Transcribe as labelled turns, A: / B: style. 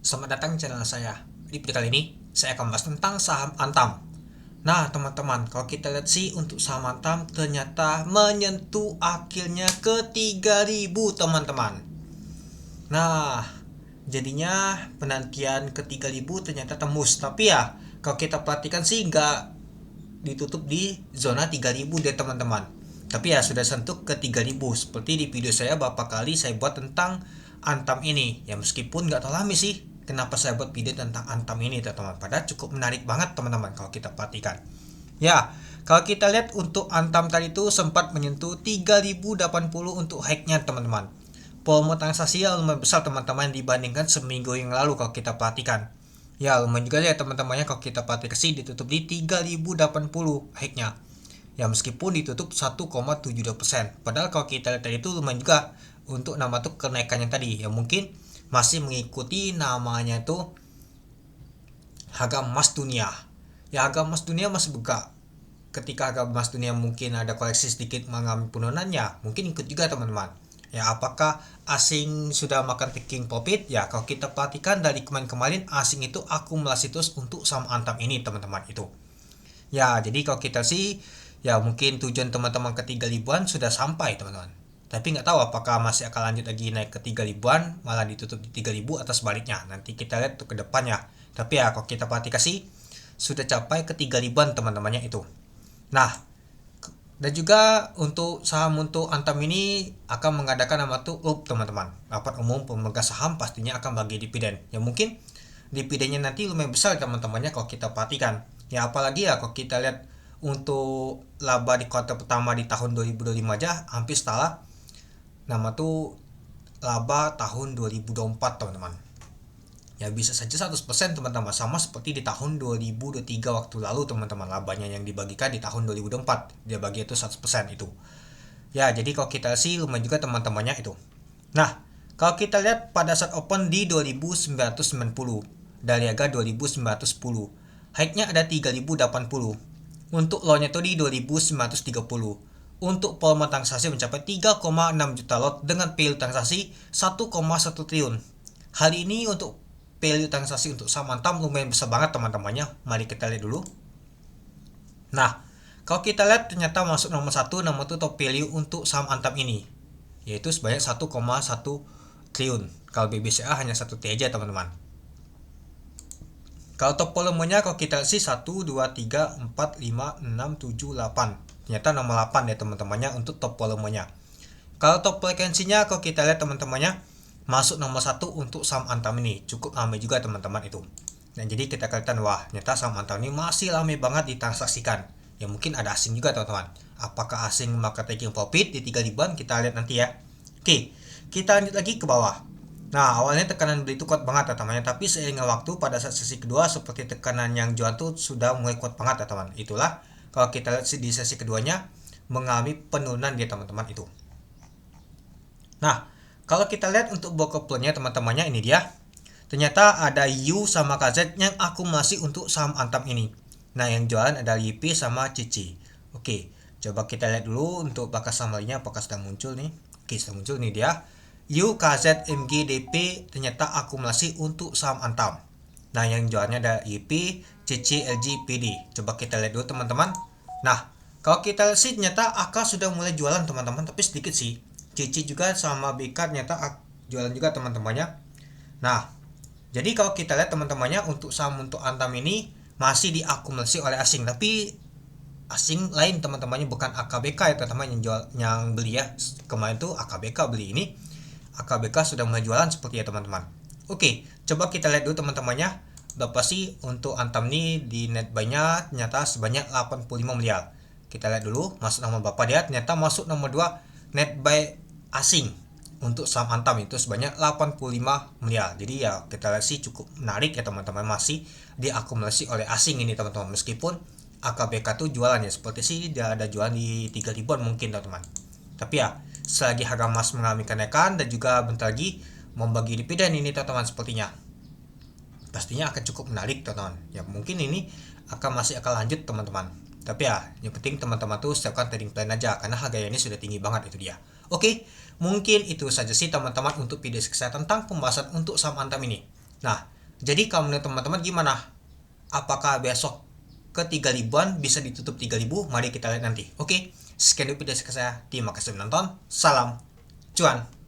A: Selamat datang di channel saya. Di video kali ini, saya akan bahas tentang saham Antam. Nah, teman-teman, kalau kita lihat sih untuk saham Antam ternyata menyentuh akhirnya ke 3.000, teman-teman. Nah, jadinya penantian ke 3.000 ternyata tembus. Tapi ya, kalau kita perhatikan sih nggak ditutup di zona 3.000 deh, teman-teman. Tapi ya sudah sentuh ke 3.000. Seperti di video saya beberapa kali saya buat tentang Antam ini. Ya meskipun nggak terlalu lama sih kenapa saya buat video tentang Antam ini, teman-teman. Padahal cukup menarik banget, teman-teman, kalau kita perhatikan. Ya, kalau kita lihat untuk Antam tadi itu sempat menyentuh 3.080 untuk high-nya, teman-teman. Volume transaksi yang lumayan besar, teman-teman, dibandingkan seminggu yang lalu kalau kita perhatikan. Ya, lumayan juga ya, teman-temannya, kalau kita perhatikan sih ditutup di 3.080 high-nya. Ya meskipun ditutup 1,72%. Padahal kalau kita lihat tadi itu lumayan juga untuk nama tuh kenaikannya tadi. Ya mungkin masih mengikuti namanya itu harga emas dunia. Ya harga emas dunia masih buka. Ketika harga emas dunia mungkin ada koleksi sedikit mengalami penurunan, ya mungkin ikut juga, teman-teman. Ya apakah asing sudah makan taking profit? Ya kalau kita perhatikan dari kemarin-kemarin, asing itu akumulasi terus untuk saham Antam ini, teman-teman, itu. Ya jadi kalau kita sih ya mungkin tujuan teman-teman ke 3.000-an sudah sampai, teman-teman. Tapi nggak tahu apakah masih akan lanjut lagi naik ke 3.000-an, malah ditutup di 3.000 atau sebaliknya. Nanti kita lihat tuh ke depannya. Tapi ya kalau kita perhatikan sih sudah capai ke 3.000-an, teman-temannya itu. Nah, dan juga untuk saham untuk Antam ini akan mengadakan nama tuh teman-teman. Rapat umum pemegang saham pastinya akan bagi dividen. Ya mungkin dividennya nanti lumayan besar, teman-temannya, kalau kita perhatikan. Ya apalagi ya kalau kita lihat untuk laba di kuartal pertama di tahun 2025 aja hampir setara nama tuh laba tahun 2024, teman-teman. Ya bisa saja 100%, teman-teman, sama seperti di tahun 2023 waktu lalu, teman-teman. Labanya yang dibagikan di tahun 2024 dia bagi itu 100% itu. Ya jadi kalau kita sih lumayan juga, teman-temannya, itu. Nah, kalau kita lihat pada saat open di 2.990 dari harga 2.910, high-nya ada 3.080. Untuk low-nya itu di 2.930. Untuk volume transaksi mencapai 3,6 juta lot dengan value transaksi 1,1 triliun. Hal ini untuk value transaksi untuk saham Antam lumayan besar banget, teman-temannya. Mari kita lihat dulu. Nah, kalau kita lihat ternyata masuk nomor 1, nomor itu top value untuk saham Antam ini, yaitu sebanyak 1,1 triliun. Kalau BBCA hanya 1 T aja, teman-teman. Kalau top volumenya kalau kita lihat sih 1, 2, 3, 4, 5, 6, 7, 8. Ternyata nomor 8 ya, teman-temannya, untuk top volumenya. Kalau top frekuensinya kalau kita lihat, teman-temannya, masuk nomor 1 untuk saham Antam ini. Cukup ramai juga, teman-teman, itu. Dan jadi kita katakan, wah ternyata saham Antam ini masih ramai banget ditransaksikan. Ya mungkin ada asing juga, teman-teman. Apakah asing maka taking profit di 3.000-an, kita lihat nanti ya. Oke, kita lanjut lagi ke bawah. Nah, awalnya tekanan beli itu kuat banget, teman-teman, tapi seiring waktu pada saat sesi kedua seperti tekanan yang jual tuh sudah mulai kuat banget, teman-teman. Itulah kalau kita lihat di sesi keduanya mengalami penurunan dia, teman-teman, itu. Nah, kalau kita lihat untuk bokoplernya, teman-temannya, ini dia. Ternyata ada U sama KZ yang akumulasi untuk saham Antam ini. Nah, yang jualan ada YP sama Cici. Oke, coba kita lihat dulu untuk bakas summary-nya apakah sudah muncul nih. Oke, sudah muncul nih dia. U, KZ, MG, DP ternyata akumulasi untuk saham Antam. Nah, yang jualnya ada YP, CC, LG, PD. Coba kita lihat dulu, teman-teman. Nah, kalau kita lihat sih ternyata AK sudah mulai jualan, teman-teman, tapi sedikit sih. CC juga sama BK ternyata jualan juga, teman-temannya. Nah, jadi kalau kita lihat, teman-temannya, untuk saham untuk Antam ini masih diakumulasi oleh asing, tapi asing lain, teman-temannya, bukan AKBK ya, teman-teman, yang jual, yang beli ya. Kemarin tuh AKBK beli ini. AKBK sudah mulai jualan seperti ya, teman-teman. Oke, coba kita lihat dulu, teman-temannya, berapa sih untuk Antam ini di net buy-nya ternyata sebanyak 85 miliar. Kita lihat dulu masuk nomor berapa dia. Ternyata masuk nomor 2 net buy asing untuk saham Antam itu sebanyak 85 miliar. Jadi ya kita lihat sih cukup menarik ya, teman-teman, masih diakumulasi oleh asing ini, teman-teman. Meskipun AKBK tuh jualan ya, seperti sih dia ada jualan di 3.000-an mungkin, teman-teman. Tapi ya selagi harga emas mengalami kenaikan dan juga bentar lagi membagi dividen ini, teman-teman, sepertinya pastinya akan cukup menarik, teman-teman. Ya mungkin ini masih akan lanjut, teman-teman. Tapi ya yang penting teman-teman tuh siapkan trading plan aja karena harganya ini sudah tinggi banget, itu dia. Oke, mungkin itu saja sih, teman-teman, untuk video saya tentang pembahasan untuk saham Antam ini. Nah, Jadi kalau menurut teman-teman gimana? Apakah besok ke 3.000-an bisa ditutup 3.000? Mari kita lihat nanti. Oke, sekian dulu video saya. Terima kasih menonton. Salam cuan.